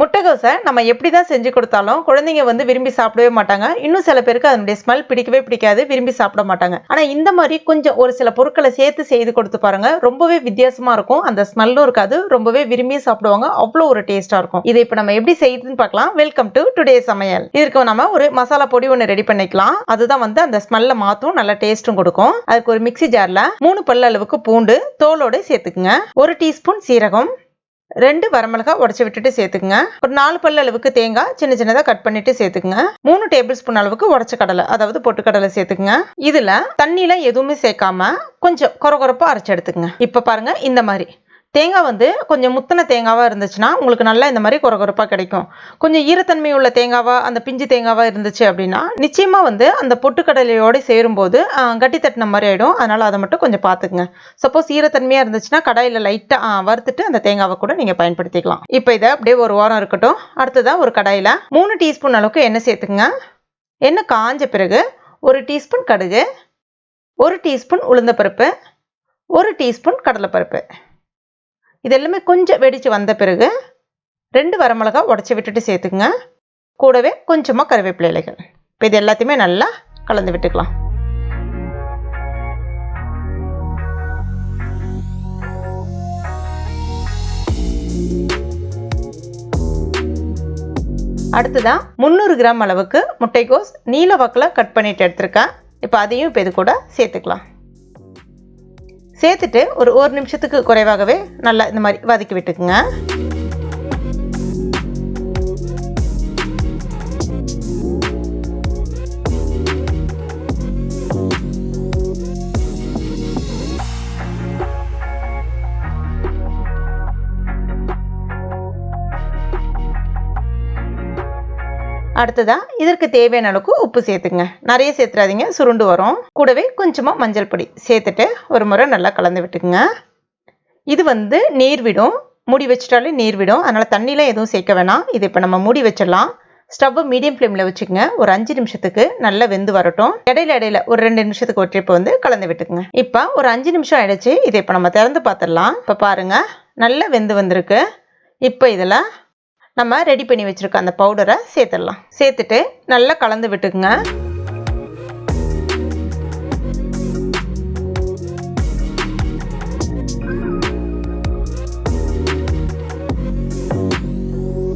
முட்டைகோஸை நம்ம எப்படி தான் செஞ்சு கொடுத்தாலும் குழந்தைங்க வந்து விரும்பி சாப்பிடவே மாட்டாங்க. இன்னும் சில பேருக்கு அதனுடைய ஸ்மெல் பிடிக்கவே பிடிக்காது, விரும்பி சாப்பிட மாட்டாங்க. ஆனால் இந்த மாதிரி கொஞ்சம் ஒரு சில பொருட்களை சேர்த்து செய்து கொடுத்து பாருங்க, ரொம்பவே வித்தியாசமாக இருக்கும். அந்த ஸ்மெல்லும் இருக்காது, ரொம்பவே விரும்பி சாப்பிடுவாங்க. அவ்வளோ ஒரு டேஸ்ட்டாக இருக்கும். இதை இப்போ நம்ம எப்படி செய்யுதுன்னு பார்க்கலாம். வெல்கம் டு டுடே சமையல். இதற்கு நம்ம ஒரு மசாலா பொடி ஒன்று ரெடி பண்ணிக்கலாம். அதுதான் வந்து அந்த ஸ்மெல்லை மாற்றும், நல்ல டேஸ்ட்டும் கொடுக்கும். அதுக்கு ஒரு மிக்சி ஜாரில் 3 பல் அளவுக்கு பூண்டு தோலோடு சேர்த்துக்குங்க. 1 டீஸ்பூன் சீரகம், 2 வரமிளகாய் உடச்சி விட்டுட்டு சேர்த்துக்குங்க. ஒரு 4 பல் அளவுக்கு தேங்காய் சின்ன சின்னதாக கட் பண்ணிட்டு சேர்த்துக்குங்க. 3 டேபிள் ஸ்பூன் அளவுக்கு உடச்ச கடலை, அதாவது பொட்டுக்கடலை சேர்த்துக்குங்க. இதுல தண்ணியில எதுவுமே சேர்க்காம கொஞ்சம் கொரகொரப்பா அரைச்சு எடுத்துக்குங்க. இப்ப பாருங்க, இந்த மாதிரி தேங்காய் வந்து கொஞ்சம் முத்தின தேங்காவா இருந்துச்சுன்னா உங்களுக்கு நல்லா இந்த மாதிரி கொரகொரப்பா கிடைக்கும். கொஞ்சம் ஈரத்தன்மை உள்ள தேங்காவா, அந்த பிஞ்சு தேங்காவா இருந்துச்சு அப்படின்னா நிச்சயமா வந்து அந்த பொட்டுக்கடலையோடு சேரும்போது கட்டி தட்டின மாதிரி ஆயிடும். அதனால அதை மட்டும் கொஞ்சம் பார்த்துக்குங்க. சப்போஸ் ஈரத்தன்மையா இருந்துச்சுன்னா கடாயில லைட்டா வறுத்துட்டு அந்த தேங்காவை கூட நீங்க பயன்படுத்திக்கலாம். இப்போ இதை அப்படியே ஒரு வாரம் இருக்கட்டும். அடுத்ததான் ஒரு கடாயில 3 டீஸ்பூன் அளவுக்கு எண்ணெய் சேர்த்துங்க. எண்ணெய் காஞ்ச பிறகு 1 டீஸ்பூன் கடுகு, 1 டீஸ்பூன் உளுந்தப்பருப்பு, 1 டீஸ்பூன் கடலைப்பருப்பு, இது எல்லாமே கொஞ்சம் வெடிச்சு வந்த பிறகு 2 வரமிளகாய் உடச்சி விட்டுட்டு சேர்த்துக்குங்க. கூடவே கொஞ்சமாக கருவேப்பிலை இலைகள். இப்போ இது எல்லாத்தையுமே நல்லா கலந்து விட்டுக்கலாம். அடுத்ததான் 300 கிராம் அளவுக்கு முட்டைகோஸ் நீல வாக்கில் கட் பண்ணிட்டு எடுத்துருக்கேன். இப்போ அதையும் இப்போ இது கூட சேர்த்துக்கலாம். சேர்த்துட்டு ஒரு 1 நிமிஷத்துக்கு குறைவாகவே நல்லா இந்த மாதிரி வதக்கி விட்டுக்குங்க. அடுத்ததா இதற்கு தேவையான அளவுக்கு உப்பு சேர்த்துங்க. நிறைய சேர்த்துறாதீங்க, சுருண்டு வரும். கூடவே கொஞ்சமாக மஞ்சள் பொடி சேர்த்துட்டு ஒரு முறை நல்லா கலந்து விட்டுக்குங்க. இது வந்து நீர் விடும், மூடி வச்சுட்டாலே நீர் விடும். அதனால் தண்ணியில் எதுவும் சேர்க்க வேணாம். இது இப்போ நம்ம மூடி வச்சிடலாம். ஸ்டவ் மீடியம் ஃப்ளேமில் வச்சுக்கோங்க. ஒரு 5 நிமிஷத்துக்கு நல்லா வெந்து வரட்டும். இடையில ஒரு 2 நிமிஷத்துக்கு ஒரு ட்ரிப் வந்து கலந்து விட்டுக்குங்க. இப்போ ஒரு 5 நிமிஷம் ஆயிடுச்சு. இதை இப்போ நம்ம திறந்து பார்த்துடலாம். இப்போ பாருங்க, நல்லா வெந்து வந்திருக்கு. இப்போ இதில் நம்ம ரெடி பண்ணி வச்சிருக்க அந்த பவுடரை சேர்த்துடலாம். சேர்த்துட்டு நல்லா கலந்து விட்டுக்குங்க.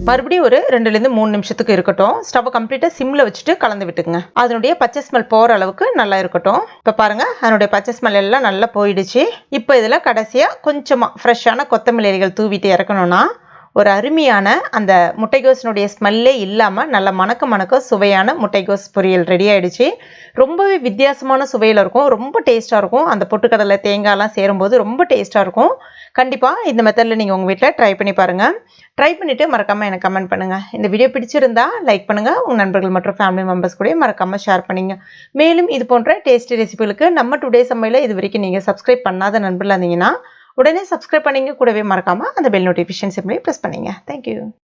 மறுபடியும் ஒரு 2லேருந்து 3 நிமிஷத்துக்கு இருக்கட்டும். ஸ்டவ் கம்ப்ளீட்டாக சிம்மில் வச்சுட்டு கலந்து விட்டுக்குங்க. அதனுடைய பச்சை ஸ்மெல் போகிற அளவுக்கு நல்லா இருக்கட்டும். இப்போ பாருங்க, அதனுடைய பச்சை ஸ்மெல் எல்லாம் நல்லா போயிடுச்சு. இப்போ இதில் கடைசியாக கொஞ்சமாக ஃப்ரெஷ்ஷான கொத்தமல்லி இலைகள் தூவிட்டு இறக்கணும்னா ஒரு அருமையான அந்த முட்டைகோஸினுடைய ஸ்மெல்லே இல்லாமல் நல்ல மணக்க சுவையான முட்டைகோஸ் பொரியல் ரெடி ஆகிடுச்சு. ரொம்பவே வித்தியாசமான சுவையில் இருக்கும், ரொம்ப டேஸ்ட்டாக இருக்கும். அந்த பொட்டுக்கடலை தேங்காய்லாம் சேரும்போது ரொம்ப டேஸ்ட்டாக இருக்கும். கண்டிப்பாக இந்த மெத்தடில் நீங்கள் உங்கள் வீட்டில் ட்ரை பண்ணி பாருங்கள். ட்ரை பண்ணிவிட்டு மறக்காமல் எனக்கு கமெண்ட் பண்ணுங்கள். இந்த வீடியோ பிடிச்சிருந்தா லைக் பண்ணுங்கள். உங்கள் நண்பர்கள் மற்றும் ஃபேமிலி மெம்பர்ஸ் கூட மறக்காமல் ஷேர் பண்ணிங்க. மேலும் இது போன்ற டேஸ்டி ரெசிபிகளுக்கு நம்ம டுடே சமையலை இது வரைக்கும் நீங்கள் சப்ஸ்கிரைப் பண்ணாத நண்பர்களாக இருந்தீங்கன்னா உடனே சப்ஸ்கிரைப் பண்ணிங்க. கூடவே மறக்காமல் அந்த பெல் நோட்டிஃபிகேஷன் சிம்லையும் ப்ரெஸ் பண்ணிங்க. தேங்க்யூ.